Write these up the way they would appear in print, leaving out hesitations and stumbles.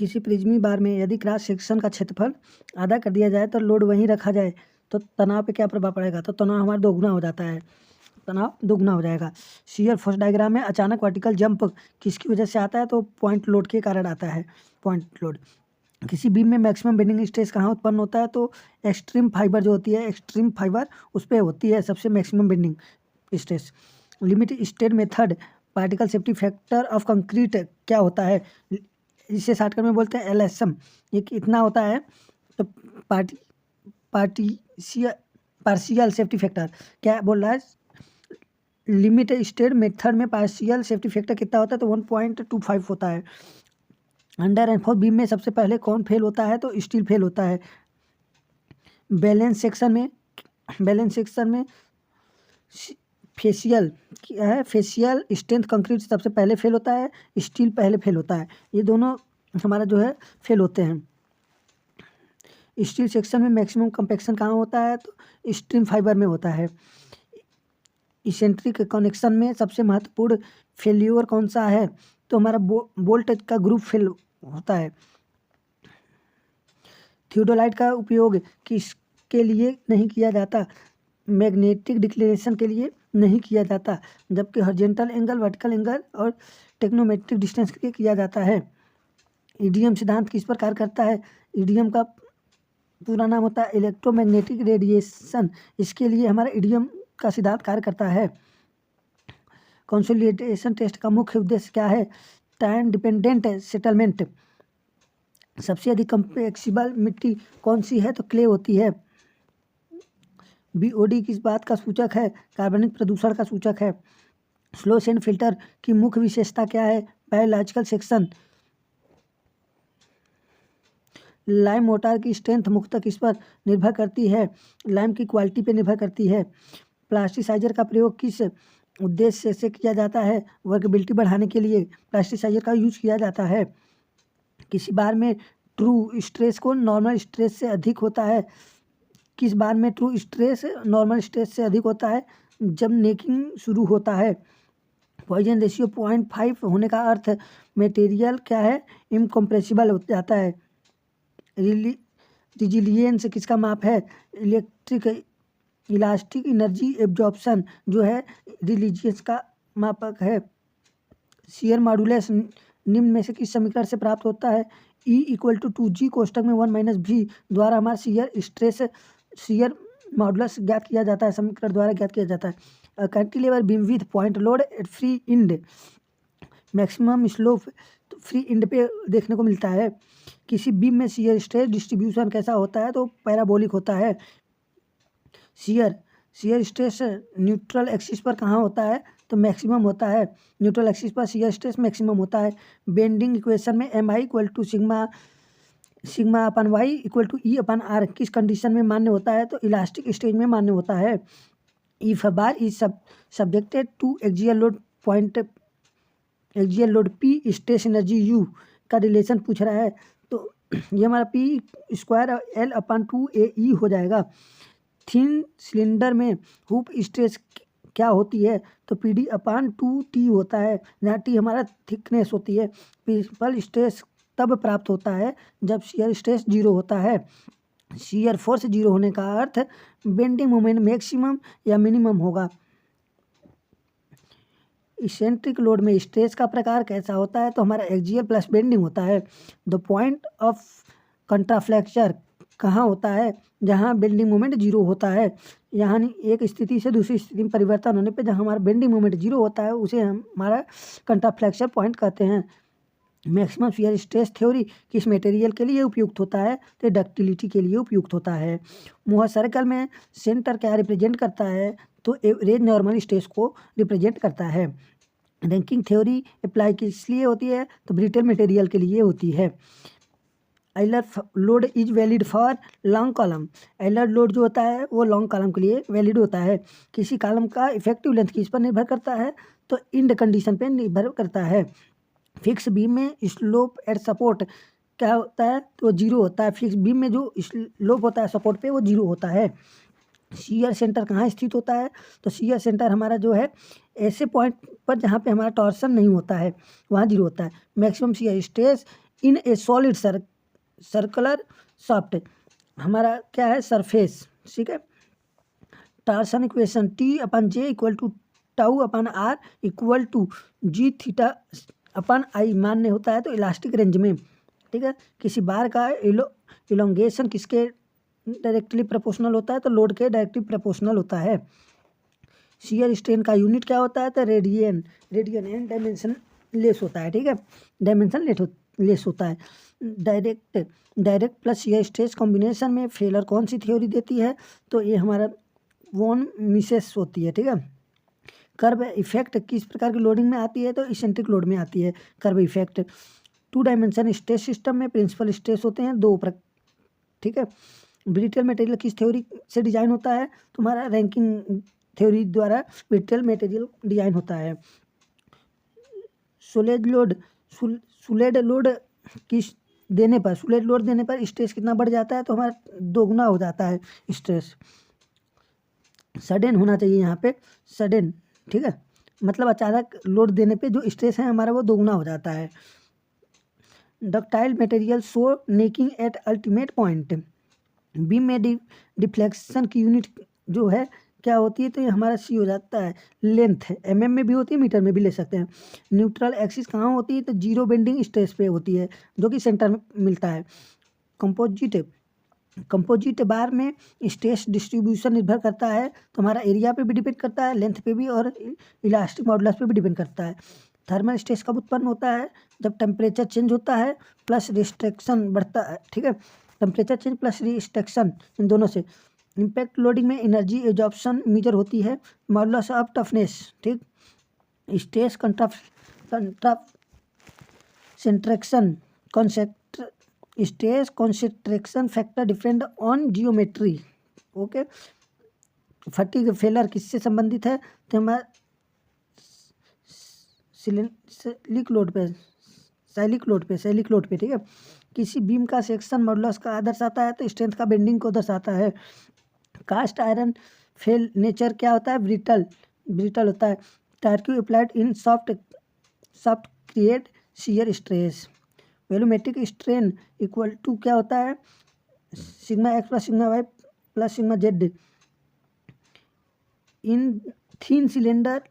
किसी प्रिज्मी बार में यदि क्रॉस सेक्शन का क्षेत्रफल आधा कर दिया जाए तो लोड वहीं रखा जाए तो तनाव पे क्या प्रभाव पड़ेगा? तो तनाव हमारा दोगुना हो जाता है, तनाव दोगुना हो जाएगा। शियर फोर्स डायग्राम में अचानक वर्टिकल जंप किसकी वजह से आता है? तो पॉइंट लोड के कारण आता है, पॉइंट लोड। किसी बीम में मैक्सिमम बेंडिंग स्ट्रेस कहाँ उत्पन्न होता है? तो एक्सट्रीम फाइबर जो होती है, एक्सट्रीम फाइबर उस पर होती है सबसे maximum bending stress. Limit state method particle safety factor of concrete क्या होता है? इसे शॉर्टकट में बोलते हैं LSM। ये इतना होता है। तो पार्शियल सेफ्टी फैक्टर क्या बोल रहा है? लिमिट स्टेट मेथड में पार्शियल सेफ्टी फैक्टर कितना होता है? तो 1.25 होता है। अंडर एंड फोर्थ बीम में सबसे पहले कौन फेल होता है? तो स्टील फेल होता है। बैलेंस सेक्शन में फेशियल क्या है? फेशियल स्ट्रेंथ कंक्रीट सबसे पहले फेल होता है, स्टील पहले फेल होता है। ये दोनों हमारा जो है फेल होते हैं। स्टील सेक्शन में मैक्सिमम कंपैक्शन कहाँ होता है? तो स्ट्रीम फाइबर में होता है। इसेंट्रिक कनेक्शन में सबसे महत्वपूर्ण फेल्यूर कौन सा है? तो हमारा बोल्ट का ग्रुप फेल होता है। थियोडोलाइट का उपयोग किसके लिए नहीं किया जाता? मैग्नेटिक डिक्लेरेशन के लिए नहीं किया जाता, जबकि हॉरिजॉन्टल एंगल, वर्टिकल एंगल और टेक्नोमेट्रिक डिस्टेंस के लिए किया जाता है। ईडीएम सिद्धांत किस पर कार्य करता है? ईडीएम का पूरा नाम होता है इलेक्ट्रोमैग्नेटिक रेडिएशन। इसके लिए हमारा ईडीएम का सिद्धांत कार्य करता है। कंसोलिडेशन टेस्ट का मुख्य उद्देश्य क्या है? Time dependent settlement. सबसे अधिक कंप्रेसिबल मिट्टी कौन सी है? तो क्ले होती है। BOD किस बात का सूचक है? कार्बनिक प्रदूषण का सूचक है। स्लो सैंड फिल्टर की मुख्य विशेषता क्या है? Biological section. लाइम मोटार की स्ट्रेंथ मुख्यतः किस पर निर्भर करती है? लाइम की क्वालिटी पर निर्भर करती है। प्लास्टिसाइजर का प्रयोग किस उद्देश्य से किया जाता है? वर्केबिलिटी बढ़ाने के लिए प्लास्टिसाइजर का यूज किया जाता है। किसी बार में ट्रू स्ट्रेस को नॉर्मल स्ट्रेस से अधिक होता है? किस बार में ट्रू स्ट्रेस नॉर्मल स्ट्रेस से अधिक होता है? जब नेकिंग शुरू होता है। पॉइजन रेशियो 0.5 होने का अर्थ मटेरियल क्या है? इनकम्प्रेसिबल हो जाता है। रिजिलियंस किसका माप है? इलास्टिक एनर्जी एब्जॉर्प्शन जो है रिजिलियंस का मापक है। शियर मॉडुलस निम्न में से किस समीकरण से प्राप्त होता है? E = 2G कोष्टक में 1 - V द्वारा हमारा शियर मॉडुलस ज्ञात किया जाता है, समीकरण द्वारा ज्ञात किया जाता है। Cantilever beam with point load at free end maximum slope free end पे देखने को मिलता है। किसी बीम में शियर स्ट्रेस डिस्ट्रीब्यूशन कैसा होता है? तो पैराबोलिक होता है। शियर स्ट्रेस न्यूट्रल एक्सिस पर कहाँ होता है? तो मैक्सिमम होता है। न्यूट्रल एक्सिस पर शियर स्ट्रेस मैक्सिमम होता है। बेंडिंग इक्वेशन में MI = सिग्मा/Y = E/R किस कंडीशन में मान्य होता है? तो इलास्टिक स्टेज में मान्य होता है। If a bar is subjected to axial load P stress energy U का रिलेशन पूछ रहा है, तो ये हमारा P² L/2AE हो जाएगा। थिन सिलेंडर में हुप स्ट्रेस क्या होती है? तो PD/2T होता है, जहाँ T हमारा थिकनेस होती है। प्रिंसिपल स्ट्रेस तब प्राप्त होता है जब शियर स्ट्रेस 0 होता है। शियर फोर्स 0 होने का अर्थ बेंडिंग मोमेंट मैक्सिमम या मिनिमम होगा। इसेंट्रिक लोड में स्ट्रेस का प्रकार कैसा होता है? तो हमारा एक्सियल प्लस बेंडिंग होता है। द पॉइंट ऑफ कंट्राफ्लेक्चर कहाँ होता है? जहाँ बेंडिंग मोमेंट 0 होता है। यानी एक स्थिति से दूसरी स्थिति में परिवर्तन होने पे जहाँ हमारा बेंडिंग मोमेंट 0 होता है उसे हमारा कंट्राफ्लेक्चर पॉइंट कहते हैं। मैक्सिमम शियर स्ट्रेस थ्योरी किस मटेरियल के लिए उपयुक्त होता है? तो डक्टिलिटी के लिए उपयुक्त होता है। मोहर सर्कल में सेंटर क्या रिप्रेजेंट करता है? तो एवरेज नॉर्मल स्ट्रेस को रिप्रेजेंट करता है। रैंकिंग थ्योरी अप्लाई किस लिए होती है? तो ब्रिटल मटेरियल के लिए होती है। Euler load is valid for long column. Euler load जो होता है वो लॉन्ग कॉलम के लिए वैलिड होता है। किसी कॉलम का इफेक्टिव लेंथ किस पर निर्भर करता है? तो इंड कंडीशन पर निर्भर करता है। फिक्स बीम में स्लोप एट सपोर्ट क्या होता है? तो 0 होता है। फिक्स बीम में जो स्लोप होता है सपोर्ट पे वो 0 होता है। शियर सेंटर कहाँ स्थित होता है? तो शियर सेंटर हमारा जो है ऐसे पॉइंट पर जहाँ पे हमारा टॉर्सन नहीं होता है वहाँ 0 होता है। Maximum shear stress in a solid circular shaft, हमारा क्या है सरफेस, ठीक है। Torsion equation T upon J equal to tau upon R equal to G theta upon I मान्य होता है तो इलास्टिक रेंज में, ठीक है। किसी बार का इलोंगेशन किसके डायरेक्टली प्रोपोर्शनल होता है तो लोड के डायरेक्टली प्रोपोर्शनल होता है। शियर स्ट्रेन का यूनिट क्या होता है तो रेडियन एंड डायमेंशन लेस होता है, ठीक है, डायमेंशन लेस होता है। Direct plus shear stress combination में फेलर कौन सी थ्योरी देती है तो ये हमारा वॉन मिसेस होती है, ठीक है। कर्व इफेक्ट किस प्रकार की लोडिंग में आती है तो इसेंट्रिक लोड में आती है curve effect. 2 dimension stress system में प्रिंसिपल स्ट्रेस होते हैं 2 ठीक है। ब्रिटल मटेरियल किस थ्योरी से डिजाइन होता है तो हमारा रैंकिंग थ्योरी द्वारा ब्रिटल मटेरियल डिजाइन होता है। सोलिड लोड किस देने पर सोलिड लोड देने पर स्ट्रेस कितना बढ़ जाता है तो हमारा दोगुना हो जाता है स्ट्रेस। सडन होना चाहिए यहाँ पे, सडन, ठीक है, मतलब अचानक लोड देने पे जो स्ट्रेस है हमारा वो दोगुना हो जाता है। Ductile material show necking at ultimate point, beam में डिफ्लेक्शन की यूनिट जो है क्या होती है तो ये हमारा सी हो जाता है लेंथ, mm में भी होती है, मीटर में भी ले सकते हैं। न्यूट्रल एक्सिस कहाँ होती है तो जीरो बेंडिंग स्ट्रेस पे होती है जो कि सेंटर में मिलता है। कंपोजिट बार में स्ट्रेस डिस्ट्रीब्यूशन निर्भर करता है तो हमारा एरिया पे भी डिपेंड करता है, लेंथ पे भी और इलास्टिक मॉडुलस पे भी डिपेंड करता है। थर्मल स्ट्रेस कब उत्पन्न होता है जब टेम्परेचर चेंज होता है प्लस रिस्ट्रिक्शन बढ़ता है, ठीक है, टेम्परेचर चेंज प्लस रिस्ट्रिक्शन इन दोनों से। इम्पैक्ट लोडिंग में एनर्जी एब्जॉर्प्शन मेजर होती है, मॉडुलस ऑफ टफनेस, ठीक। Stress concentration concept stress concentration factor depend on geometry, okay. Fatigue failure किससे संबंधित है तो हमारा सैलिक लोड पे, ठीक है। किसी बीम का सेक्शन मॉडुलस का दर्शाता है तो स्ट्रेंथ का बेंडिंग को दर्शाता है। कास्ट आयरन फेल नेचर क्या होता है ब्रिटल होता है। Torque applied in shaft create shear stress. Volumetric strain equal to क्या होता है sigma x plus sigma y plus sigma z. In thin cylinder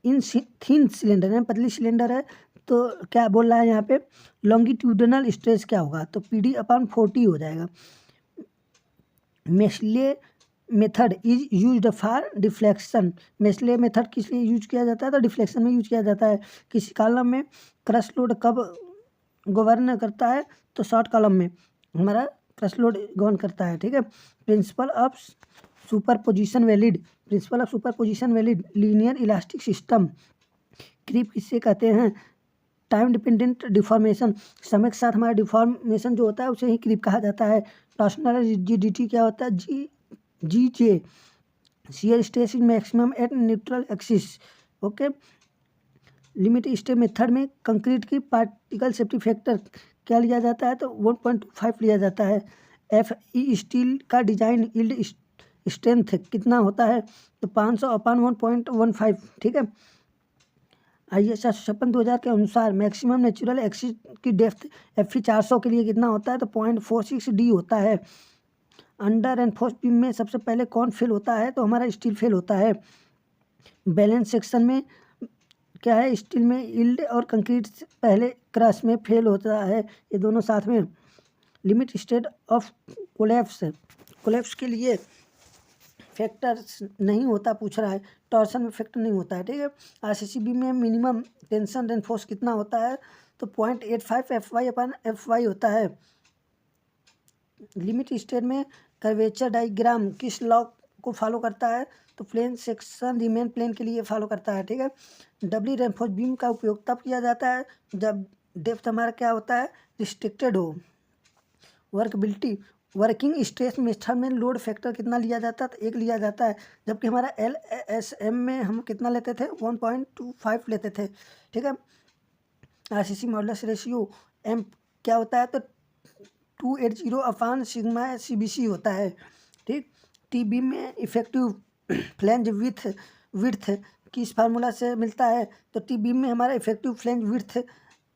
यानी पतली सिलेंडर है तो क्या बोल रहा है यहाँ पे लॉन्गिट्यूडनल स्ट्रेस क्या होगा तो PD अपॉन 40 हो जाएगा। Macaulay method is used for deflection, Macaulay method किस लिए यूज किया जाता है तो डिफ्लेक्शन में यूज किया जाता है। किसी कॉलम में क्रश लोड कब गवर्न करता है तो शॉर्ट कॉलम में हमारा क्रश लोड गवर्न करता है, ठीक है। Principle of superposition valid linear elastic system. Creep किससे कहते हैं टाइम डिपेंडेंट डिफॉर्मेशन, समय के साथ हमारा डिफॉर्मेशन जो होता है उसे ही क्रीप कहा जाता है। टॉर्सनल रिजिडिटी क्या होता है G J. Shear stress is maximum at neutral axis, okay. Limit state method में कंक्रीट की पार्टिकल सेफ्टी फैक्टर क्या लिया जाता है तो 1.5 लिया जाता है। FE स्टील का डिजाइन यील्ड स्ट्रेंथ कितना होता है तो 500/1.15, ठीक है। IS 56/2000 के अनुसार मैक्सिमम नेचुरल एक्सिस की डेप्थ FE 400 के लिए कितना होता है तो 0.46D होता है। अंडर एंड फोर्स बीम में सबसे पहले कौन फेल होता है तो हमारा स्टील फेल होता है। बैलेंस सेक्शन में क्या है स्टील में यील्ड और कंक्रीट पहले क्रश में फेल होता है, ये दोनों साथ में। लिमिट स्टेट ऑफ कोलैप्स के लिए फैक्टर नहीं होता पूछ रहा है, टॉर्सन में फैक्टर नहीं होता है, ठीक है। RCC बीम में मिनिमम टेंशन एंड फोर्स कितना होता है तो 0.85 FY/FY होता है। लिमिट स्टेट में कर्वेचर डायग्राम किस लॉ को फॉलो करता है तो प्लेन सेक्शन रिमेन प्लेन के लिए फॉलो करता है, ठीक है। डबली रेनफोर्स बीम का उपयोग तब किया जाता है जब डेप्थ हमारा क्या होता है रिस्ट्रिक्टेड हो। वर्किंग स्ट्रेस मेथड में लोड फैक्टर कितना लिया जाता है तो 1 लिया जाता है, जबकि हमारा LSM में हम कितना लेते थे 1.25 लेते थे, ठीक है। RCC मॉडुलस रेशियो M क्या होता है तो 280/सिग्मा CBC होता है, ठीक। टी बीम में इफेक्टिव फ्लैंज विड्थ किस फार्मूला से मिलता है तो टी बीम में हमारा इफेक्टिव फ्लैंज विड्थ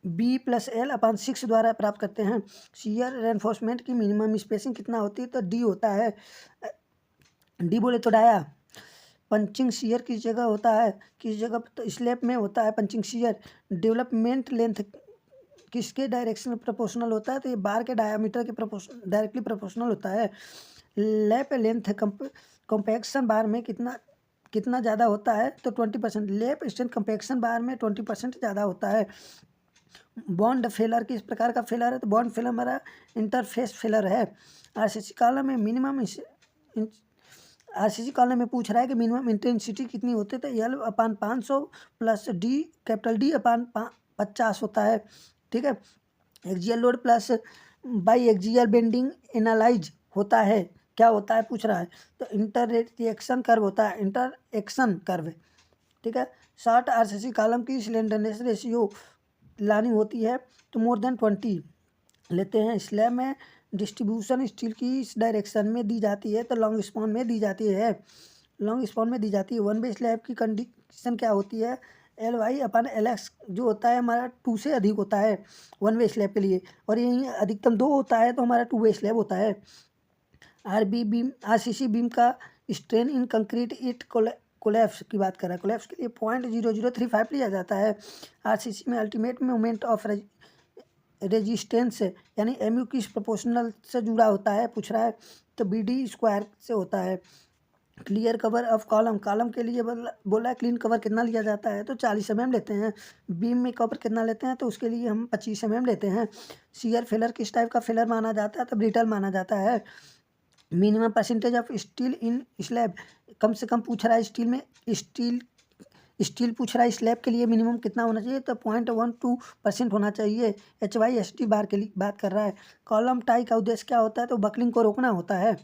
B+L/6 द्वारा प्राप्त करते हैं। शियर रेनफोर्समेंट की मिनिमम स्पेसिंग कितना होती है? तो D होता है। D बोले तो डाया। पंचिंग शियर किस जगह होता है? किस जगह? तो स्लैब में होता है पंचिंग शियर। डेवलपमेंट लेंथ किसके डायरेक्शन प्रोपोर्शनल होता है? तो ये बार के डायामीटर के डायरेक्टली प्रोपोर्शनल होता है। लैप लेंथ कॉम्पैक्शन बार में कितना ज़्यादा होता है? तो 20%। लैप स्ट्रेंथ कॉम्पैक्शन बार में 20% ज़्यादा होता है। बॉन्ड फेलर किस प्रकार का फेलर है? तो बॉन्ड फेलर हमारा इंटरफेस फेलर है। आरसीसी कॉलम में आरसीसी कॉलम में पूछ रहा है कि मिनिमम इंटेंसिटी कितनी होती है? तो L/500 प्लस D/50 होता है। ठीक है। Axial load plus by axial bending analyse होता है। क्या होता है पूछ रहा है? तो इंटरएक्शन कर्व होता है। Interaction curve. ठीक है। शॉर्ट आरसीसी कॉलम की स्लेंडरनेस रेशियो लानी होती है तो मोर देन 20 लेते हैं। स्लैब में डिस्ट्रीब्यूशन स्टील की इस डायरेक्शन में दी जाती है तो लॉन्ग स्पॉन में दी जाती है। लॉन्ग स्पॉन में दी जाती है। वन वे स्लैब की कंडीशन क्या होती है? Ly/Lx जो होता है हमारा 2 से अधिक होता है वन वे स्लैब के लिए, और यही अधिकतम 2 होता है तो हमारा 2 वे स्लैब होता है। आरसीसी बीम का strain in concrete it collapse की बात कर रहा है। कोलैप्स के लिए 0.0035 लिया जाता है। आरसीसी में अल्टीमेट मोमेंट ऑफ रेजिस्टेंस यानी MU किस प्रोपोर्शनल से जुड़ा होता है पूछ रहा है? तो BD² से होता है। क्लियर कवर ऑफ कॉलम के लिए बोला है क्लीन कवर कितना लिया जाता है? तो 40 mm लेते हैं। बीम में कवर कितना लेते हैं? तो उसके लिए हम 25 mm लेते हैं। शियर फेलर किस टाइप का फेलर माना जाता है? तो ब्रिटल माना जाता है। Minimum percentage of steel in slab कम से कम पूछ रहा है। स्टील पूछ रहा है। स्लैब के लिए मिनिमम कितना होना चाहिए? तो 0.12% होना चाहिए। HYSD बार के लिए बात कर रहा है। कॉलम टाई का उद्देश्य क्या होता है? तो बकलिंग को रोकना होता है।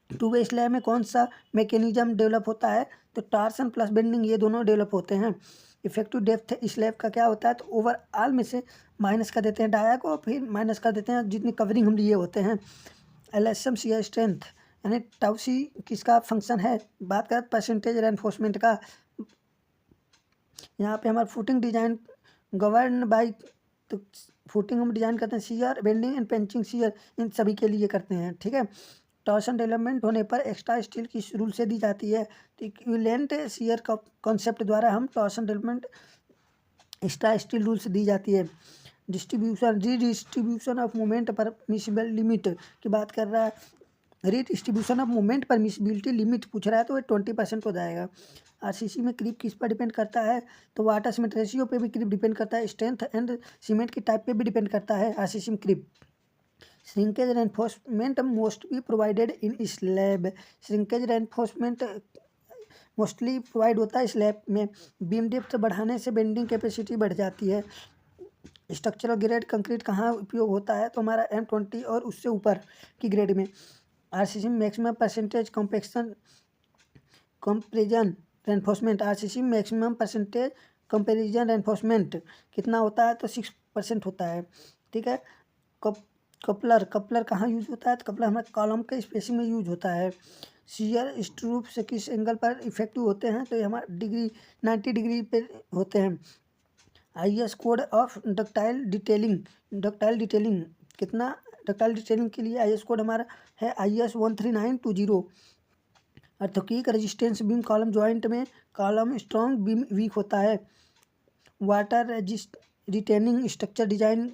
2 वे स्लैब में कौन सा मैकेनिज्म डेवलप होता है? तो टॉर्सन प्लस बेंडिंग ये दोनों डेवलप होते हैं। इफेक्टिव डेप्थ स्लैब का क्या होता है? तो ओवरऑल में से माइनस कर देते हैं डाया को, फिर माइनस कर देते हैं जितनी कवरिंग हम लिए होते हैं। LSM शियर स्ट्रेंथ यानी टाउसी किसका फंक्शन है? बात करें परसेंटेज रेनफोर्समेंट का। यहाँ पे हमारा फुटिंग डिजाइन गवर्न बाई, तो फुटिंग हम डिजाइन करते हैं शियर बेंडिंग एंड पेंचिंग शियर इन सभी के लिए करते हैं। ठीक है। टॉर्सन डेवलपमेंट होने पर एक्स्ट्रा स्टील किस रूल से दी जाती है? तो इक्विवेलेंट शियर का कॉन्सेप्ट द्वारा हम torsion development extra steel rule से दी जाती है। Distribution of moment permissible limit की बात कर रहा है। डिस्ट्रीब्यूशन ऑफ मोमेंट परमिसिबिलिटी लिमिट पूछ रहा है तो 20% हो जाएगा। आरसीसी में क्रीप किस पर डिपेंड करता है? तो वाटर सीमेंट रेशियो पे भी क्रीप डिपेंड करता है। स्ट्रेंथ एंड सीमेंट की टाइप पे भी डिपेंड करता है आरसीसी में creep. Shrinkage reinforcement most be provided in slab. Shrinkage reinforcement mostly provide होता है स्लैब में। बीम डेप्थ बढ़ाने से बेंडिंग कैपेसिटी बढ़ जाती है। स्ट्रक्चरल ग्रेड कंक्रीट कहाँ उपयोग होता है? तो हमारा M20 और उससे ऊपर की ग्रेड में। आरसीसी में maximum percentage comparison reinforcement. RCC में मैक्सिमम परसेंटेज कंपेरिजन रेनफोर्समेंट कितना होता है? तो 6% होता है। ठीक है। कपलर कहाँ यूज होता है? तो कपलर हमारे कॉलम के स्पेसिंग में यूज होता है। शियर स्ट्रूप से किस एंगल पर इफेक्टिव होते हैं? तो ये हमारा 90 डिग्री पे होते हैं। IS code of ductile detailing कितना? डक्टाइल डिटेलिंग के लिए IS कोड हमारा है IS 13920। Earthquake resistance beam column joint में कॉलम स्ट्रॉन्ग बीम वीक होता है। वाटर रिटेनिंग स्ट्रक्चर डिजाइन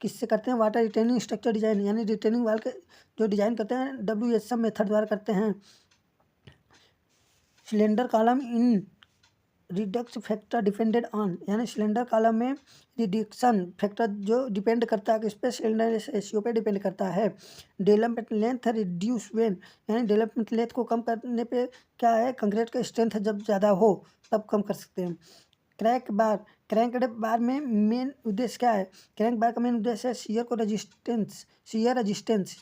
किससे करते हैं? वाटर रिटेनिंग स्ट्रक्चर डिजाइन यानी रिटेनिंग वाल के जो डिजाइन करते हैं WSM मेथड द्वारा करते हैं। Cylinder column in Redux factor depended on यानी सिलेंडर कॉलम में रिडक्शन फैक्टर जो डिपेंड करता है किस पे? सिलेंडर रेशियो पे डिपेंड करता है। डेवलपमेंट लेंथ रिड्यूस व्हेन यानी डेवलपमेंट लेंथ को कम करने पे क्या है? कंक्रीट का स्ट्रेंथ जब ज़्यादा हो तब कम कर सकते हैं। क्रैंक बार में मेन उद्देश्य क्या है? क्रैंक बार का मेन उद्देश्य है शियर रेजिस्टेंस